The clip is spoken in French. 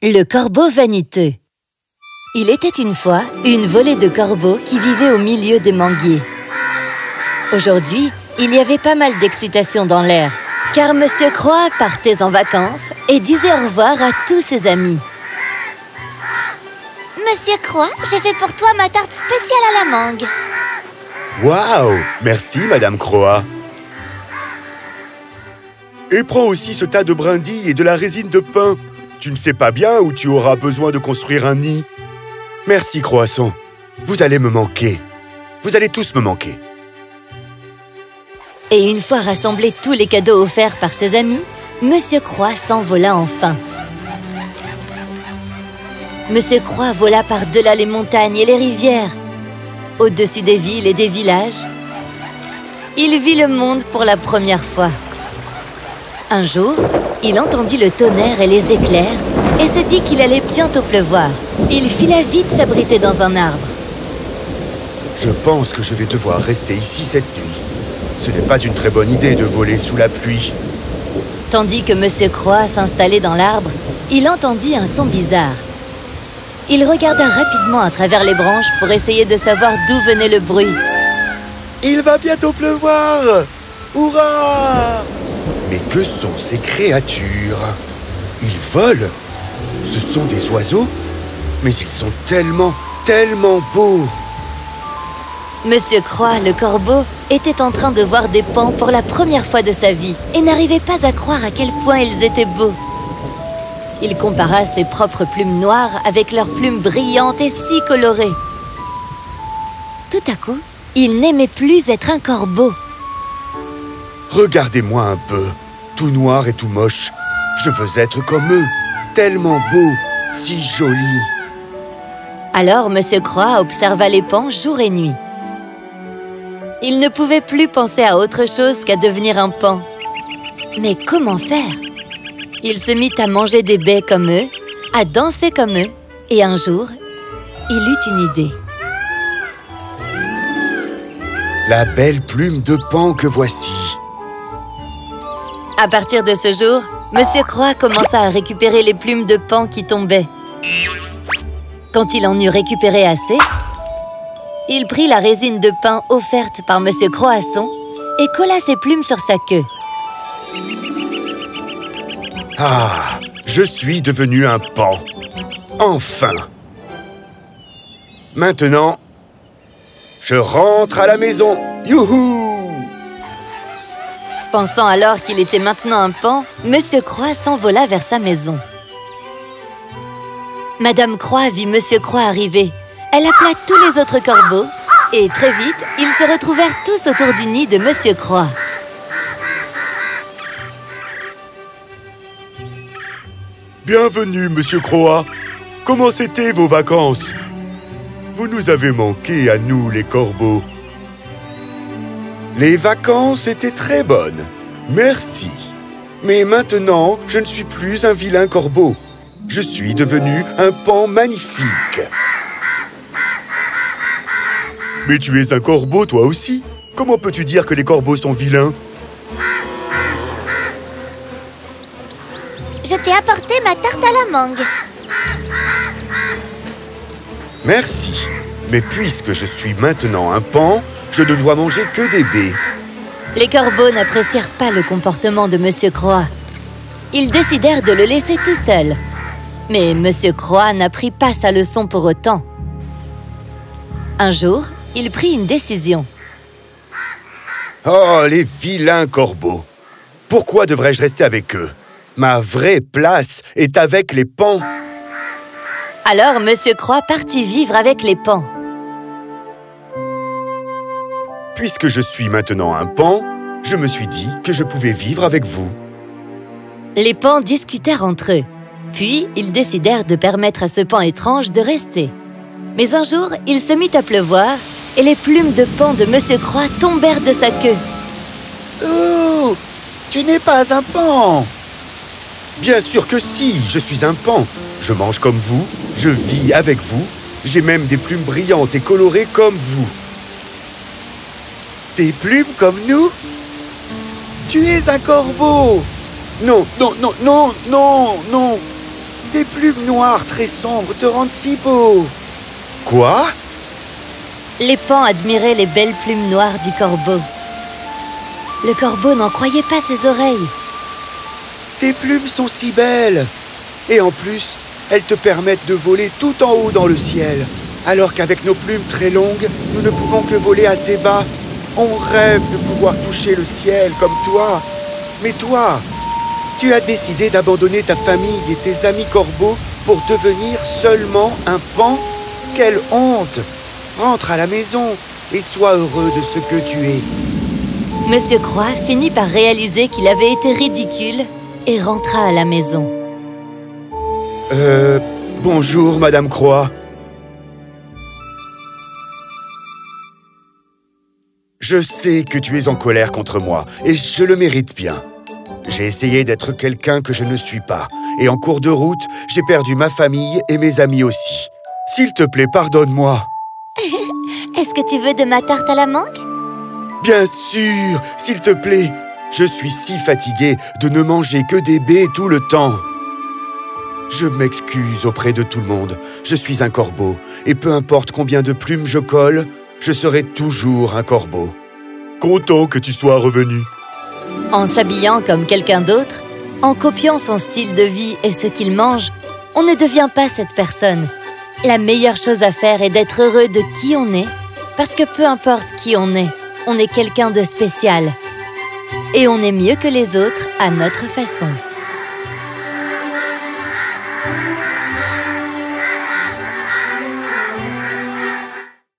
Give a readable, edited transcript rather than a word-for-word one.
Le corbeau vaniteux. Il était une fois une volée de corbeaux qui vivait au milieu des manguiers. Aujourd'hui, il y avait pas mal d'excitation dans l'air, car Monsieur Croix partait en vacances et disait au revoir à tous ses amis. Monsieur Croix, j'ai fait pour toi ma tarte spéciale à la mangue. Waouh! Merci, Madame Croix. Et prends aussi ce tas de brindilles et de la résine de pin. Tu ne sais pas bien où tu auras besoin de construire un nid. Merci, Croissant. Vous allez me manquer. Vous allez tous me manquer. Et une fois rassemblés tous les cadeaux offerts par ses amis, Monsieur Croix s'envola enfin. Monsieur Croix vola par-delà les montagnes et les rivières, au-dessus des villes et des villages. Il vit le monde pour la première fois. Un jour, il entendit le tonnerre et les éclairs et se dit qu'il allait bientôt pleuvoir. Il fila vite s'abriter dans un arbre. Je pense que je vais devoir rester ici cette nuit. Ce n'est pas une très bonne idée de voler sous la pluie. Tandis que Monsieur Croix s'installait dans l'arbre, il entendit un son bizarre. Il regarda rapidement à travers les branches pour essayer de savoir d'où venait le bruit. Il va bientôt pleuvoir! Hurrah! Mais que sont ces créatures? Ils volent? Ce sont des oiseaux? Mais ils sont tellement beaux! Monsieur Croix, le corbeau, était en train de voir des paons pour la première fois de sa vie et n'arrivait pas à croire à quel point ils étaient beaux. Il compara ses propres plumes noires avec leurs plumes brillantes et si colorées. Tout à coup, il n'aimait plus être un corbeau. Regardez-moi un peu, tout noir et tout moche. Je veux être comme eux, tellement beau, si joli. Alors Monsieur Croix observa les paons jour et nuit. Il ne pouvait plus penser à autre chose qu'à devenir un paon. Mais comment faire? Il se mit à manger des baies comme eux, à danser comme eux, et un jour, il eut une idée. La belle plume de paon que voici. À partir de ce jour, Monsieur Croix commença à récupérer les plumes de paon qui tombaient. Quand il en eut récupéré assez, il prit la résine de pin offerte par Monsieur Croasson et colla ses plumes sur sa queue. Ah, je suis devenu un paon. Enfin! Maintenant, je rentre à la maison. Youhou! Pensant alors qu'il était maintenant un paon, Monsieur Croix s'envola vers sa maison. Madame Croix vit Monsieur Croix arriver. Elle appela tous les autres corbeaux et très vite, ils se retrouvèrent tous autour du nid de Monsieur Croix. Bienvenue, Monsieur Croix. Comment c'était vos vacances? Vous nous avez manqué à nous, les corbeaux. Les vacances étaient très bonnes. Merci. Mais maintenant, je ne suis plus un vilain corbeau. Je suis devenu un paon magnifique. Mais tu es un corbeau, toi aussi. Comment peux-tu dire que les corbeaux sont vilains? Je t'ai apporté ma tarte à la mangue. Merci. Mais puisque je suis maintenant un paon, je ne dois manger que des baies. Les corbeaux n'apprécièrent pas le comportement de Monsieur Croix. Ils décidèrent de le laisser tout seul. Mais Monsieur Croix n'apprit pas sa leçon pour autant. Un jour, il prit une décision. Oh, les vilains corbeaux! Pourquoi devrais-je rester avec eux? Ma vraie place est avec les paons. Alors Monsieur Croix partit vivre avec les paons. Puisque je suis maintenant un paon, je me suis dit que je pouvais vivre avec vous. Les paons discutèrent entre eux. Puis, ils décidèrent de permettre à ce paon étrange de rester. Mais un jour, il se mit à pleuvoir et les plumes de paon de Monsieur Croix tombèrent de sa queue. Oh! Tu n'es pas un paon! Bien sûr que si, je suis un paon. Je mange comme vous, je vis avec vous. J'ai même des plumes brillantes et colorées comme vous. Des plumes comme nous? Tu es un corbeau! Non, non, non, non, non, non! Tes plumes noires très sombres te rendent si beau. Quoi? Les paons admiraient les belles plumes noires du corbeau. Le corbeau n'en croyait pas ses oreilles. Tes plumes sont si belles. Et en plus, elles te permettent de voler tout en haut dans le ciel. Alors qu'avec nos plumes très longues, nous ne pouvons que voler assez bas. On rêve de pouvoir toucher le ciel comme toi. Mais toi, tu as décidé d'abandonner ta famille et tes amis corbeaux pour devenir seulement un paon? Quelle honte! Rentre à la maison et sois heureux de ce que tu es. Monsieur Croix finit par réaliser qu'il avait été ridicule et rentra à la maison. Bonjour, Madame Croix. Je sais que tu es en colère contre moi, et je le mérite bien. J'ai essayé d'être quelqu'un que je ne suis pas, et en cours de route, j'ai perdu ma famille et mes amis aussi. S'il te plaît, pardonne-moi. Est-ce que tu veux de ma tarte à la mangue? Bien sûr, s'il te plaît. Je suis si fatigué de ne manger que des baies tout le temps. Je m'excuse auprès de tout le monde. Je suis un corbeau, et peu importe combien de plumes je colle, je serai toujours un corbeau. Content que tu sois revenu. En s'habillant comme quelqu'un d'autre, en copiant son style de vie et ce qu'il mange, on ne devient pas cette personne. La meilleure chose à faire est d'être heureux de qui on est, parce que peu importe qui on est quelqu'un de spécial. Et on est mieux que les autres à notre façon.